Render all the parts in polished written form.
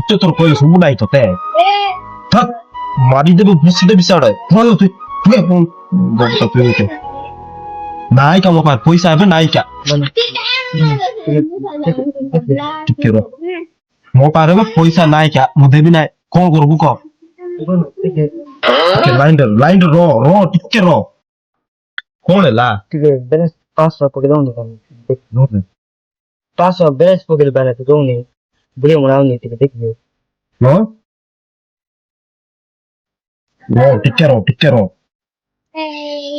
어째 তোর কই সুবুনাই তোতে থাক মারি দেব বুঝতে বিচারে তুই তুই তুই গবটা তুই উঠে নায়িকা ମୋ ପାଖରେ ପଇସା ଏବେ ନାୟିକା ଟିକେ ରହ ମୋ ପାଖରେ ଏବେ ପଇସା ନାୟିକା ମୁଁ ଦେବି ନାହିଁ କଣ କରିବୁ କହ ଟିକେ ଲାଇନରେ ରହ ଟିକେ ରହ କଣ ହେଲା ଟିକେ ବେଲେନ୍ସ 500 ପକେଇ ଦଉନି ତମେ 500 ବେଲେନ୍ସ ପକେଇ ବାଲା ତ ଦଉନି ବୁଢ଼ୀ ମୁଣାଉନି ଟିକେ ଦେଖିବେ ରହ ଟିକେ ରହ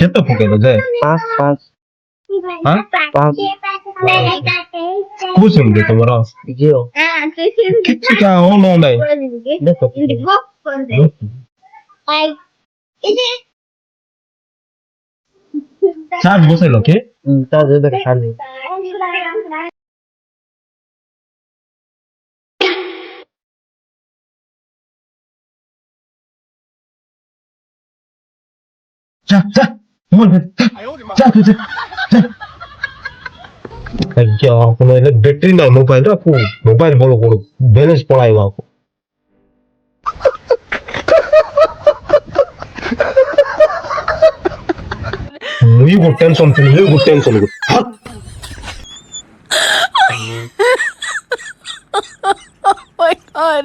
କେତେ ପକେଇଲ ଯେ 5 ହଁ 5 କୋଉ ସିମ୍ ଯେ ତମର ଜିରୋ କିଛି କା ଅନ୍ ନାହିଁ ଦେଖ ଚାର୍ଜ ବସେଇଲ କି ତା ଦେବେ ଖାଲି যা ଆଜ୍ଞା ଆପଣ ହେଲେ ବ୍ୟାଟେରୀ ନାହିଁ ମୋବାଇଲର ମୋବାଇଲ ଭଲ କଣ ବ୍ୟାଲେନ୍ସ ପଳାଇବ ଆକୁ ମୁଇଁ ଗୋଟେ ଟେନସନ ଥିଲି